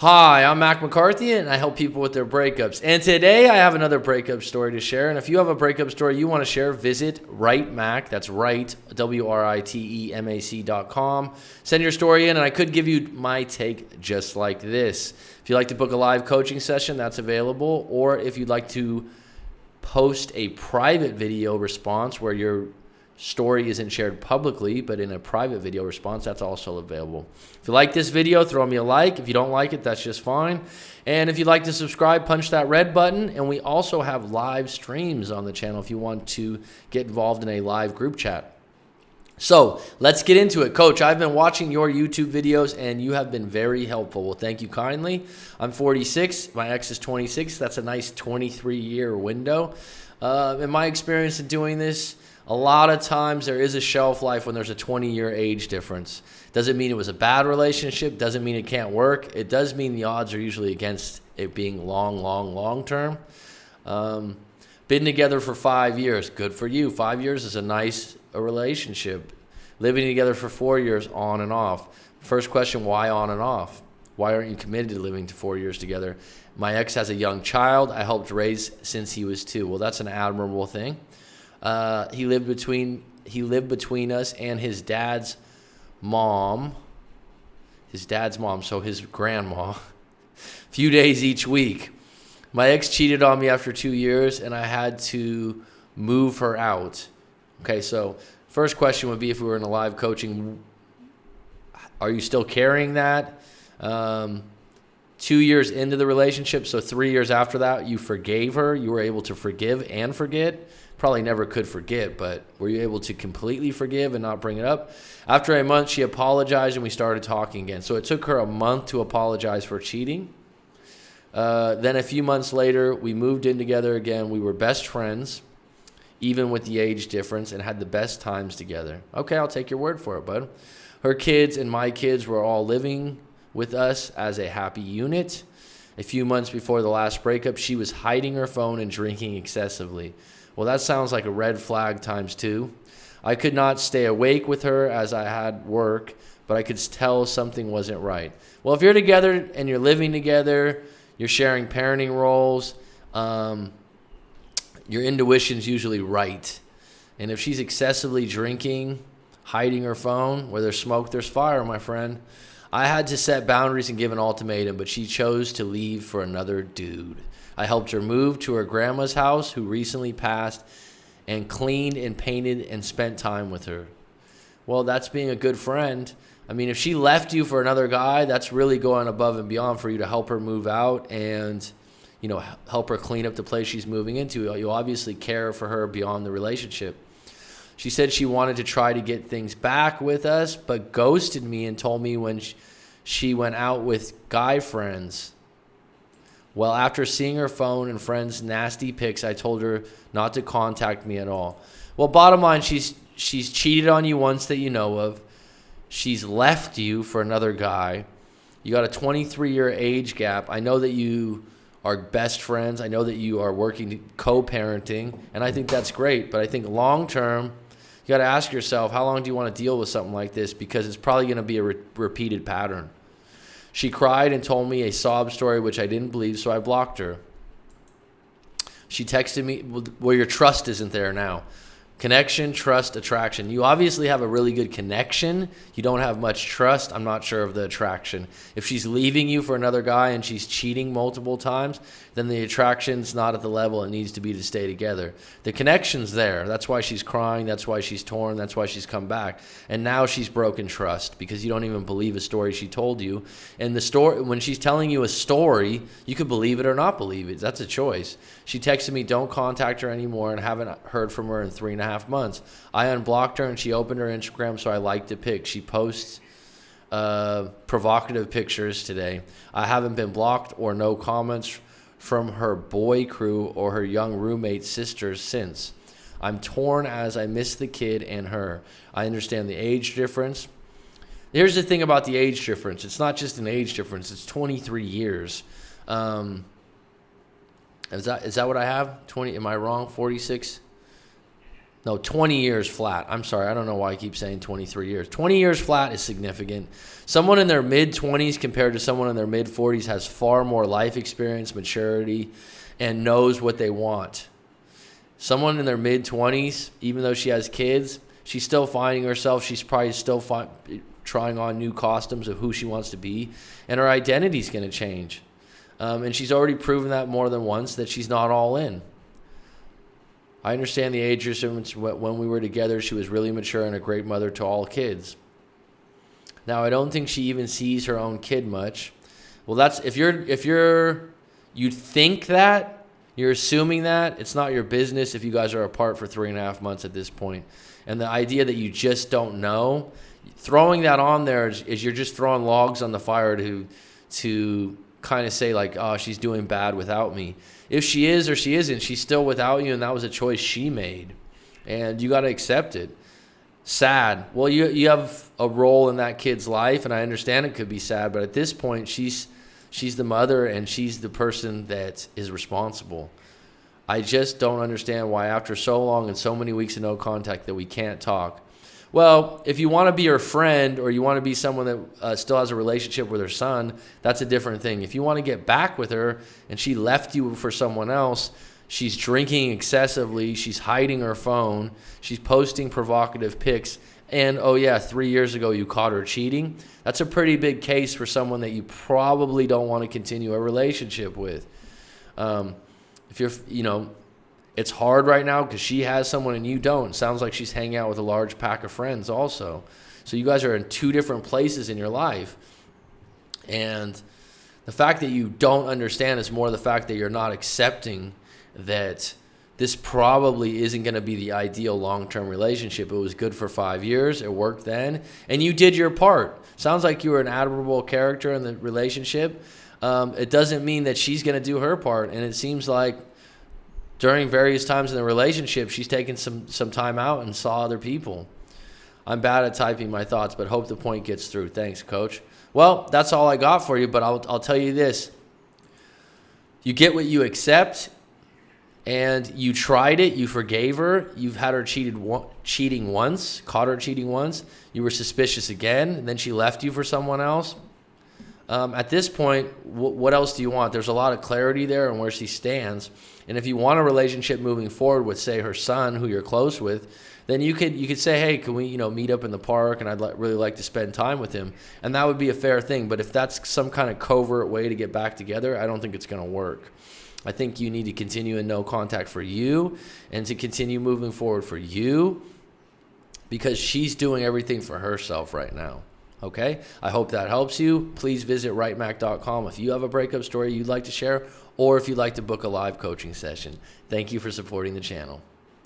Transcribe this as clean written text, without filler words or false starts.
Hi, I'm Mac McCarthy, and I help people with their breakups. And today I have another breakup story to share. And if you have a breakup story you want to share, visit WriteMac. That's right, WRITEMAC.com. Send your story in, and I could give you my take just like this. If you'd like to book a live coaching session, that's available. Or if you'd like to post a private video response where your story isn't shared publicly, but in a private video response, that's also available. If you like this video, throw me a like. If you don't like it, that's just fine. And if you'd like to subscribe, punch that red button. And we also have live streams on the channel if you want to get involved in a live group chat. So let's get into it. Coach, I've been watching your YouTube videos and you have been very helpful. Well, thank you kindly. I'm 46. My ex is 26. That's a nice 23-year window. In my experience in doing this, a lot of times there is a shelf life when there's a 20-year age difference. Doesn't mean it was a bad relationship. Doesn't mean it can't work. It does mean the odds are usually against it being long term. Been together for 5 years. Good for you. 5 years is a nice relationship. Living together for 4 years on and off. First question, why on and off? Why aren't you committed to living to 4 years together? My ex has a young child I helped raise since he was 2. Well, that's an admirable thing. He lived between us and his dad's mom, so his grandma, a few days each week. My ex cheated on me after 2 years, and I had to move her out. Okay, so first question would be, if we were in a live coaching, are you still carrying that? 2 years into the relationship, so 3 years after that, you forgave her. You were able to forgive and forget. Probably never could forget, but were you able to completely forgive and not bring it up? After a month, she apologized and we started talking again. So it took her a month to apologize for cheating. Then a few months later, we moved in together again. We were best friends, even with the age difference, and had the best times together. Okay, I'll take your word for it, bud. Her kids and my kids were all living with us as a happy unit. A few months before the last breakup, she was hiding her phone and drinking excessively. Well, that sounds like a red flag times 2. I could not stay awake with her as I had work, but I could tell something wasn't right. Well, if you're together and you're living together, you're sharing parenting roles, your intuition's usually right. And if she's excessively drinking, hiding her phone, where there's smoke, there's fire, my friend. I had to set boundaries and give an ultimatum, but she chose to leave for another dude. I helped her move to her grandma's house, who recently passed, and cleaned and painted and spent time with her. Well, that's being a good friend. I mean, if she left you for another guy, that's really going above and beyond for you to help her move out and, help her clean up the place she's moving into. You obviously care for her beyond the relationship. She said she wanted to try to get things back with us, but ghosted me and told me when she went out with guy friends. Well, after seeing her phone and friends' nasty pics, I told her not to contact me at all. Well, bottom line, she's cheated on you once that you know of. She's left you for another guy. You got a 23-year age gap. I know that you are best friends. I know that you are working co-parenting, and I think that's great. But I think long-term, you got to ask yourself, how long do you want to deal with something like this? Because it's probably going to be a repeated pattern. She cried and told me a sob story, which I didn't believe, so I blocked her. She texted me, well, your trust isn't there now. Connection, trust, attraction. You obviously have a really good connection. You don't have much trust. I'm not sure of the attraction. If she's leaving you for another guy and she's cheating multiple times, then the attraction's not at the level it needs to be to stay together. The connection's there. That's why she's crying. That's why she's torn. That's why she's come back. And now she's broken trust because you don't even believe a story she told you. And the story, when she's telling you a story, you could believe it or not believe it. That's a choice. She texted me, don't contact her anymore, and haven't heard from her in 3.5 months. I unblocked her and she opened her Instagram, so I liked the pic. She posts provocative pictures today. I haven't been blocked or no comments from her boy crew or her young roommate's sisters since. I'm torn as I miss the kid and her. I understand the age difference. Here's the thing about the age difference. It's not just an age difference. It's 23 years. Is that what I have? 20? Am I wrong? 46? No, 20 years flat. I'm sorry. I don't know why I keep saying 23 years. 20 years flat is significant. Someone in their mid-20s compared to someone in their mid-40s has far more life experience, maturity, and knows what they want. Someone in their mid-20s, even though she has kids, she's still finding herself. She's probably still trying on new costumes of who she wants to be, and her identity's going to change. And she's already proven that more than once, that she's not all in. I understand the age difference. When we were together, she was really mature and a great mother to all kids. Now, I don't think she even sees her own kid much. Well, that's if you think that, you're assuming that, it's not your business if you guys are apart for 3.5 months at this point. And the idea that you just don't know, throwing that on there is you're just throwing logs on the fire to kind of say like, oh, she's doing bad without me. If she is or she isn't, she's still without you, and that was a choice she made. And you got to accept it. Sad. Well, you have a role in that kid's life, and I understand it could be sad, but at this point, she's the mother, and she's the person that is responsible. I just don't understand why after so long and so many weeks of no contact that we can't talk. Well, if you want to be her friend or you want to be someone that still has a relationship with her son, that's a different thing. If you want to get back with her and she left you for someone else, she's drinking excessively, she's hiding her phone, she's posting provocative pics, and, oh yeah, 3 years ago you caught her cheating, that's a pretty big case for someone that you probably don't want to continue a relationship with. If you're, it's hard right now because she has someone and you don't. It sounds like she's hanging out with a large pack of friends also. So you guys are in two different places in your life. And the fact that you don't understand is more the fact that you're not accepting that this probably isn't going to be the ideal long-term relationship. It was good for 5 years. It worked then. And you did your part. Sounds like you were an admirable character in the relationship. It doesn't mean that she's going to do her part. And it seems like during various times in the relationship, she's taken some time out and saw other people. I'm bad at typing my thoughts, but hope the point gets through. Thanks, Coach. Well, that's all I got for you, but I'll tell you this. You get what you accept, and you tried it. You forgave her. You've had her cheating once, caught her cheating once. You were suspicious again, and then she left you for someone else. At this point, what else do you want? There's a lot of clarity there on where she stands. And if you want a relationship moving forward with, say, her son, who you're close with, then you could say, hey, can we meet up in the park, and I'd really like to spend time with him. And that would be a fair thing. But if that's some kind of covert way to get back together, I don't think it's going to work. I think you need to continue in no contact for you and to continue moving forward for you, because she's doing everything for herself right now. Okay? I hope that helps you. Please visit writemac.com if you have a breakup story you'd like to share, or if you'd like to book a live coaching session. Thank you for supporting the channel.